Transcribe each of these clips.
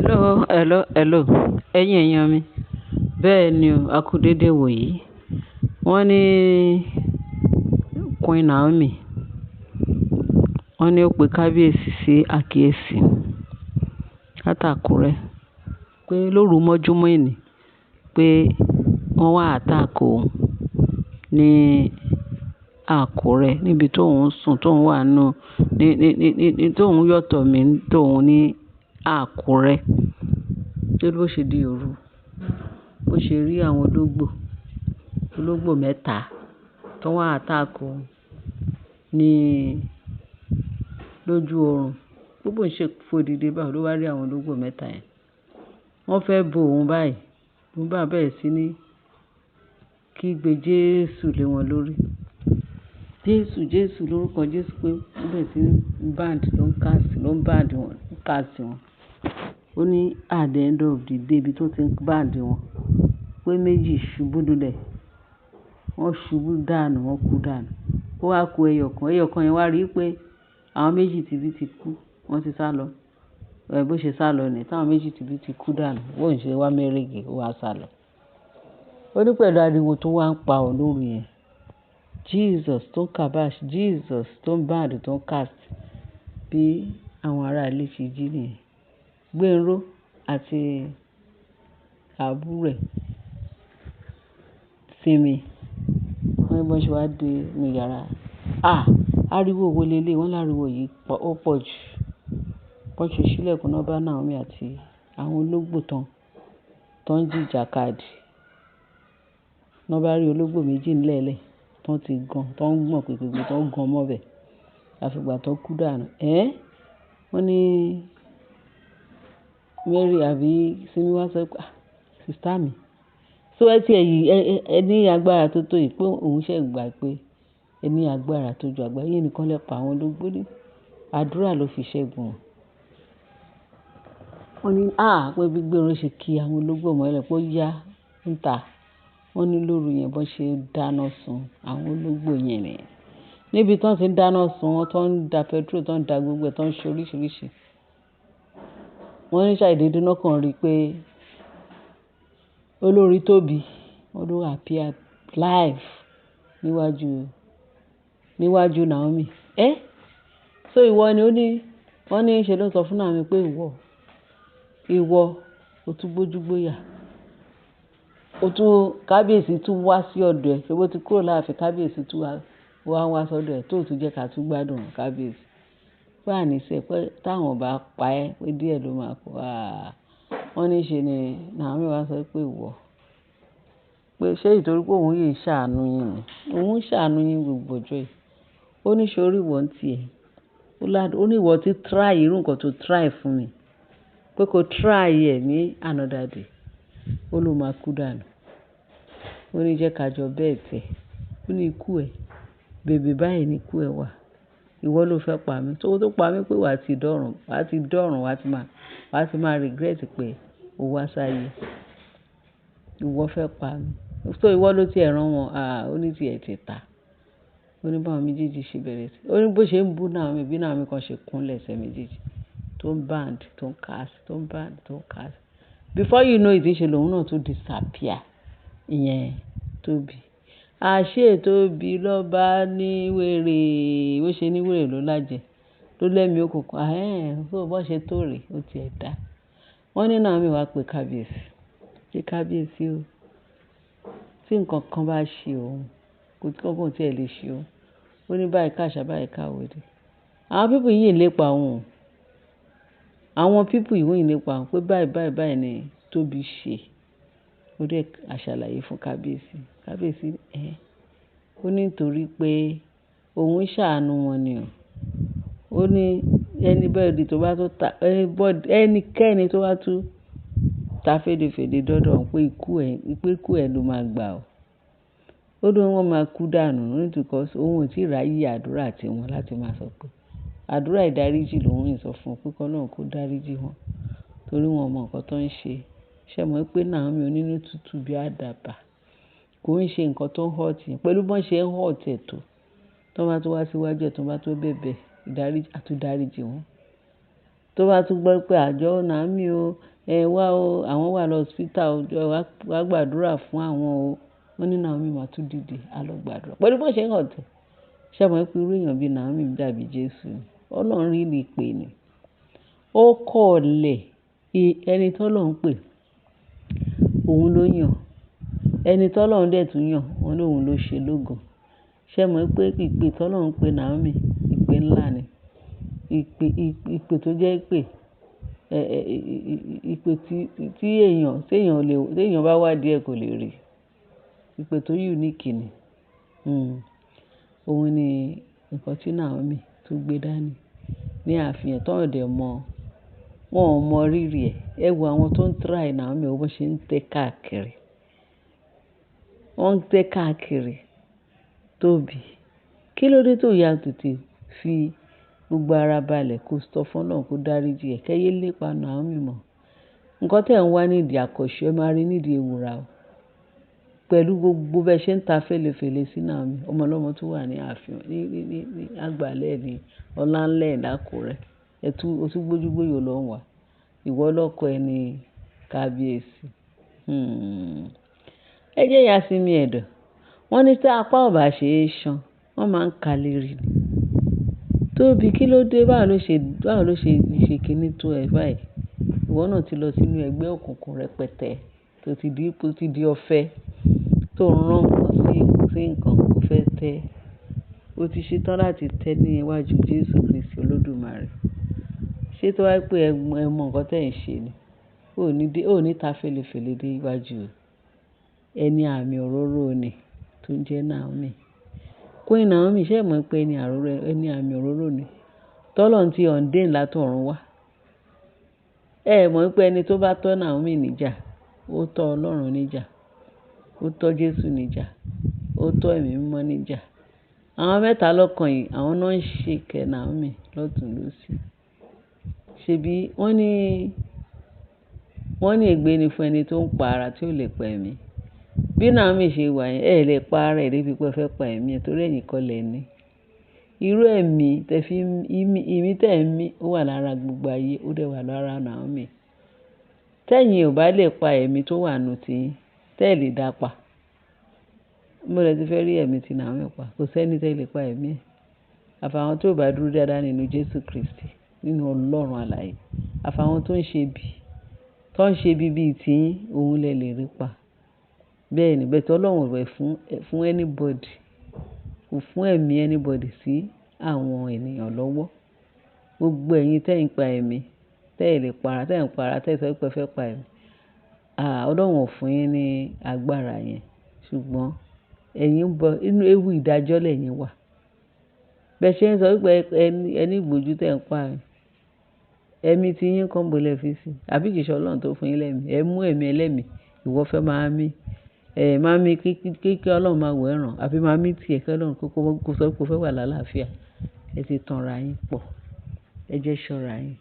Hello. Ẹ̀yin èèyàn mi. Bẹ́ẹ̀ ni o, a kú dédé wò yìí. Wọ́n ní Queen Naomi, wọ́n ní ó pe kábíyèsí sí àkíyèsí látàkúrẹ́ pé lóru mọ́júmọ́ èní pé wọ́n wá attack òun ní Àkúrẹ́ níbi tóun sùn tóun wà nù ní tóun yọ̀tọ̀ mí tóun ní Àkúrẹ́. Lórí bó ṣe di òru, bó ṣe rí àwọn ológbò mẹ́ta tó wá attack òun ní lójú oorun. Gbogbo ń ṣe fò dìde báwo ló wá rí àwọn ológbò mẹ́ta yẹn. Wọ́n fẹ́ bo òun báyìí. Òun bá bẹ̀rẹ̀ sí ní kígbe Jésù lé wọn lórí. Jésù lórúkọ Jésù pé ó bẹ̀rẹ̀ sí ní band ló ń band wọn, ń cast wọn. Ó ní at the end of the day ibi tó ti ń band wọn pé méjì ṣubú lulẹ̀. Wọ́n ṣubú dànù, wọ́n kú dànù. Ó wá ku ẹyọ̀kan yẹn wá rí pé àwọn méjì tìbí ti kú, wọ́n ti sálọ. Bó ṣe sálọ ni táwọn méjì tìbí ti kú dànù. Bó ń ṣe wá mẹ́rẹ̀gì ó wá sálọ. Ó ní pẹ̀lú ariwo tó wá ń pa ọ̀ lóru yẹn. Jesus tó ń kabash, Jesus tó ń band tó ń cast bí àwọn ará ilé ṣe jí nìyẹn. Gbénró àti àbúrò rẹ̀ Simi. Wọ́n ní bó ṣe wá dé inú yàrá. Ariwo wo lelé? Wọ́n láriwo yìí ó pọ̀ jù. Bó ṣe ṣílẹ̀kùn náà bá Naomi àti àwọn ológbò tó ń jìjàkadì. Wọ́n bá rí ológbò méjì ńlẹ̀ẹ́lẹ̀ tó ti gan, tó ń gbọ̀n pèpèpè tó ń gan mọ́bẹ̀. Àfìgbà tó kú dànù. Wọ́n ní Mary àbí Simi wá sọ pé sister mi. So ẹ ní agbára tó tó yìí pé òun ṣẹ̀ gbà pé ẹ ní agbára tó ju agbára. Yín nìkan lẹ pa àwọn ológbò ní. Àdúrà ló fi ṣẹ́gun wọn. Wọ́n ní pé bí Gbénró ṣe kí àwọn ológbò mọ́lẹ̀ pé ó yá ń tà. Wọ́n ní lóru yẹn bó ṣe dáná sun àwọn ológbò yẹn nìyẹn. Níbi tí wọ́n ti ń dáná sun wọn, tó ń da petrol, tó ń da gbogbo ẹ̀, tó ń ṣe oríṣiríṣi. Wọ́n ní ṣàìdédé náà kàn rí pé olórí tóbi, wọ́n ló appear live níwájú Naomi. So ìwọ ni wọ́n ní ṣe ló sọ fún Naomi pé ìwọ o tún gbójúgbóyà. Kábíyèsí tún wá sí ọ̀dọ̀ ẹ̀. Ṣé bó ti kúrò láàfin kábíyèsí tún wá sọ́dọ̀ ẹ̀ tó tún jẹ́ ká tún gbádùn kábíyèsí. Pé àníṣe pé táwọn bá pa ẹ́ pé díẹ̀ ló máa kú. Wọ́n ní ṣe ni Naomi wá sọ pé ìwọ pé ṣé ìtorí pé òun yìí ṣàánú yín ni. Òun ń ṣàánú yín gbogbo ọjọ́ yìí. Ó ní ṣe orí ìwọ ń tiẹ̀. Ó ní ìwọ ti try irú nǹkan tó try fún mi. Pé kó try ẹ̀ ní another day. Ó ló máa kú dànù. Ó ní jẹ́ ká jọ bẹ́ẹ̀ tẹ̀. Ó ní ikú ẹ̀. Bèbè báyìí ni ikú ẹ̀ wà. Ìwọ ló fẹ́ pa mí. Tó pa mí pé wàá ti dọ̀run, wàá ti máa regret pé o wá sáyé. Ìwọ fẹ́ pa mí. So ìwọ ló ti ẹ̀ràn wọn. Ó ní ti ẹ̀ ti ta. Ó ní báwọn méjèèjì ṣe bẹ̀rẹ̀ sí. Ó ní bó ṣe ń bú Naomi bí Naomi kan ṣe kúnlẹ̀ ẹsẹ̀ méjèèjì. Tó ń band, tó ń cast, tó ń band, tó ń cast. Before you know it, ṣe lòun náà tún disappear. Ìyẹn Tóbi. Àṣé Tóbi lọ́ba ní wèrè. Bó ṣe ní wèrè ló lájẹ. Ló lẹ́mi òkùnkùn. So bó ṣe tó rè ó ti ẹ̀ dá. Wọ́n ní Naomi wá pe kábíyèsí. Ṣé kábíyèsí o? Tí nǹkan kan bá ṣe òun, kò tí kankan tí ẹ lè ṣe òun. Ó ní báyìí káṣá báyìí káwòdì. Àwọn people yìí ń lépa òun. Àwọn people yìí ń lépa òun pé báyìí ni Tóbi ṣe. Ó dẹ̀ àṣàlàyé fún kábíyèsí. Kábíyèsí ó ní nítorí pé òun ṣàánú wọn ni o. Ó ní ẹnikẹ́ni tó bá tún ta fèdèfèdè dọ́dọ̀ òun pé ikú ẹ̀ ló máa gbà o. Ó ní wọ́n máa kú dànù nítorí òun ò tí ì ráyè àdúrà tiwọn láti máa sọ pé àdúrà ìdáríjì lòun ń sọ fún un pé kọ́lọ́run kó dáríjì wọn torí wọn mọ nǹkan tó ń ṣe. Ṣé mọ̀ pé Naomi onínú tútù bí àdàbà kò ń ṣe nǹkan tó ń hurt yẹn pẹ̀lú bọ́n ṣe ń hurt ẹ̀ tó. Tó bá tó wá síwájú ẹ̀ tó bá tó bẹ̀bẹ̀ àtúndáríjì wọn. Tó bá tún gbọ́ pé àjọ Naomi o wá o, àwọn wà lọ hospital o, wá gbàdúrà fún àwọn o. Wọ́n ní Naomi máa tún dìde, á lọ gbàdúrà. Pẹ̀lú bó ṣe ń ọ̀tẹ̀. Ṣé mọ̀ pé irú èèyàn bíi Naomi dàbí Jésù ni? Ọlọ́run rí ni pè ní. Ó kọ̀ ọ̀lẹ̀ ẹni tọ́lọ́run pè, òun ló yàn. Ẹni tọ́lọ́run dẹ̀ tún yàn, òun lòun ló ṣe lógo. Ṣé mọ̀ pé ìpè tọ́lọ́run pè Naomi, ìpè ńlá ni. Ìpè tó jẹ́ ìpè tí èèyàn bá wádìí ẹ̀ kò lè rí. Ìpè tó unique ni. Òun ni nǹkan tí Naomi tó gbé dání ní ààfin tó ń dẹ̀ mọ̀. Wọn ò mọ rírì ẹ̀. Ẹ wo àwọn tó ń try Naomi, bó ṣe ń tẹ́ káàkiri. Wọ́n ń tẹ́ káàkiri. Tóbi. Kí ló dé tó ya tètè fi gbogbo ara balẹ̀ kó sọ fún Ọlọ́run kó dáríjì ẹ̀? Kẹ́yẹ lépa Naomi mọ̀. Nǹkan tẹ̀ ń wá nídìí àkọ́ṣe, ẹ máa rí nídìí ewúra o. Pẹ̀lú gbogbo bẹ́ẹ̀ ṣe ń ta fèlèfèlè sí Naomi, ọmọ ọlọ́mọ tó wà ní ààfin ní àgbàlẹ̀ ní Ọláńlẹ̀ l'Ákúrẹ́. O tún gbójúgbóyò lọ wà. Ìwọ lọ́kọ ẹ ní kábíyèsí. Ẹ jẹ́ ìyá sí mi ẹ̀dọ̀. Wọ́n ní tí apá ò bá ṣe é ṣan, wọ́n máa ń ka lérí ni. Tóbi, kí ló dé? Báwo ló ṣe kíní tó ẹ báyìí? Ìwọ náà ti lọ sínú ẹgbẹ́ òkùnkùn rẹpẹtẹ. Tó ti di ọ̀fẹ́. Tó ń rán nǹkan sí nǹkan kò fẹ́ tẹ́. O ti ṣetán láti tẹ́ ní iwájú Jésù Kristi Olódùmarè. Ṣé tó wá pé ẹ mọ nǹkan tẹ́ ń ṣe ni? Ó ní ta fèlèfèlè dé iwájú ẹni àmì òróró ni tó ń jẹ́ Naomi. Queen Naomi, ṣé ẹ mọ̀ pé ẹni àmì òróró ni? Tọ́lọ́run ti ordain látọ̀run wá. Ẹ mọ̀ pé ẹni tó bá tọ́ Naomi níjà, ó tọ́ Ọlọ́run níjà. Ó tọ́ Jésù níjà. Ó tọ́ ẹ̀mí mímọ́ níjà. Àwọn mẹ́ta lọ́kan yìí, àwọn náà ń ṣe kẹ́ Naomi lọ́tùn lósì. Ṣèbí wọ́n ní ègbé ni fún ẹni tó ń pa ara tí ò lè pa ẹ̀mí. Bí Naomi ṣe wà yẹn, ẹ lè pa ara ẹ̀ débi pé ẹ fẹ́ pa ẹ̀mí ẹ̀ torí ẹ̀yin kọ́ lẹ ní. Irú ẹ̀mí ìmí tẹ̀ ń mí ó wà lára gbogbo ayé, ó dẹ̀ wà lára Naomi. Tẹ́yin ò bá lè pa ẹ̀mí tó wà nù tiyín, tẹ́ lè dá pa. Mo lè ti fẹ́ rí ẹ̀mí tí Naomi pa. Kò sẹ́ni tẹ́ lè pa ẹ̀mí ẹ̀. Àfàwọn tó bá dúró dáadáa nínú Jésù Kristi, nínú Ọlọ́run alààyè. Àfàwọn tó ń ṣe bí bíi tiyín, òun lẹ lè rí pa. Bẹ́ẹ̀ ni, bẹ́ẹ̀ tí Ọlọ́run rẹ̀ fún anybody, kò fún ẹ̀mí anybody sí àwọn ènìyàn lọ́wọ́. Gbogbo ẹ̀yin tẹ́ ń pa ẹ̀mí, tẹ́ lè para, tẹ́ ń para, tẹ́ sọ pé ẹ fẹ́ pa ẹ̀mí. Ọlọ́run ò fún yín ní agbára yẹn. Ṣùgbọ́n ẹ̀yin inú ewu ìdájọ́ lẹ̀yin wà. Bẹ́ẹ̀ ṣe ń sọ pé ẹni ìgbójú tẹ́ ń pa ẹ̀mí tí yín kan bolẹ̀ fi sí. Àbí kìí ṣe Ọlọ́run tó fún yín lẹ́mí. Ẹ mú ẹ̀mí ẹlẹ́mí, ìwọ fẹ́ máa mí. Máa mí kí Ọlọ́run máa wò ẹ̀ràn. Àbí máa mí tiẹ̀ kí Ọlọ́run kó sọ pé ó fẹ́ wà lálàáfíà. Ẹ ti tanra yín pọ̀. Ẹ jẹ́ ṣọ́ra yín.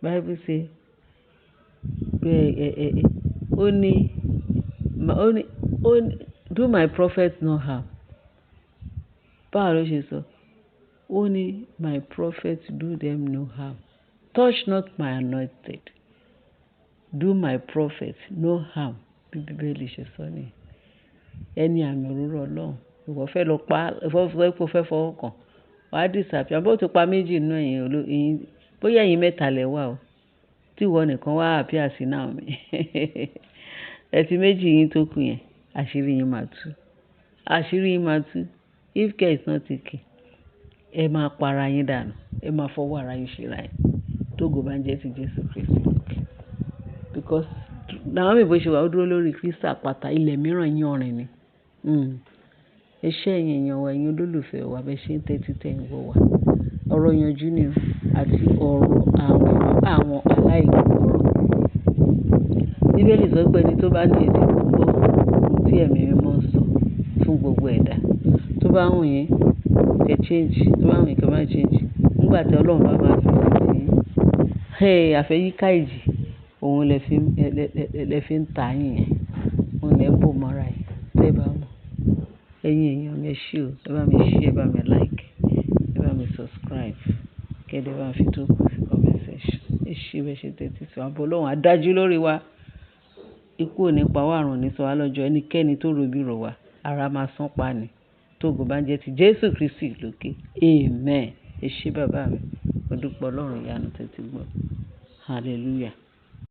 Bible say ó ní do my prophet no harm. Báwo ló ṣe sọ? Ó ní my prophet do them no harm. Touch not my anointed. Do my prophet no harm. Bí Bíbélì ṣe sọ ni. Ẹni àmì òróró Ọlọ́run. Ìwọ fẹ́ lọ pa, ìwọ fẹ́ fọwọ́ kàn. Wàá disappear. Bó ti pa méjì nínú ẹ̀yin, bóyá ẹ̀yin mẹ́ta lẹ wà o. Tí ìwọ nìkan wá appear sí Naomi. Ẹ ti méjì yín tó kù yẹn, àṣírí yín máa tú. Àṣírí yín máa tú. If care is not taken, ẹ máa para yín dànù. Ẹ máa fọwọ́ ara yín ṣe ra yín. Tógo bá ń jẹ́ ti Jésù Kristi. Because Naomi bó ṣe wà ó dúró lórí Kristi àpáta, ilẹ̀ mìíràn yín ọ̀rìn ni. Iṣẹ́ èèyàn wa, ẹ̀yin olólùfẹ́ wa, bẹ́ẹ̀ ṣe ń tẹ́tí tẹ̀ ń wọ̀ wá. Ọ̀rọ̀ yanjú ni o, àti ọ̀rọ̀ àwọn aláìgbọràn. Bíbélì sọ pé ẹni tó bá ní etí kó gbọ́ ohun tí ẹ̀mí mímọ́ ń sọ fún gbogbo ẹ̀dá. Tó bá wùn yín, kẹ́ change. Tó bá wùn yín, kẹ́ má change. Nígbà tí Ọlọ́run bá máa fi sí àfẹ́yíká ìjì, òun lẹ fi ń ta yín yẹn. Òun lẹ ń bò mọ́ra yìí. Tẹ́ bá mọ̀. Ẹ̀yin èèyàn mi ṣí o. Ẹ bá mi share, ẹ bá mi like, ẹ bá mi subscribe. Kẹ́dẹ̀ bá mi fi tó kù sí comment section. ẹ ṣé bẹ́ẹ̀ ṣe tẹ́tí sí wa. Ààbò Ọlọ́run á dájú lórí wa. Ikú ò ní pa wá, àrùn ò ní sọ wá lọ́jọ́. Ẹnikẹ́ni tó robi rò wá, ara máa sán pa ni. Tógo bá ń jẹ́ ti Jésù Kristi lókè. Amen. Ẹ ṣé bàbá mi. Mo dúpẹ́ Ọlọ́run ìyanu tẹ́tí gbọ́. Hallelujah.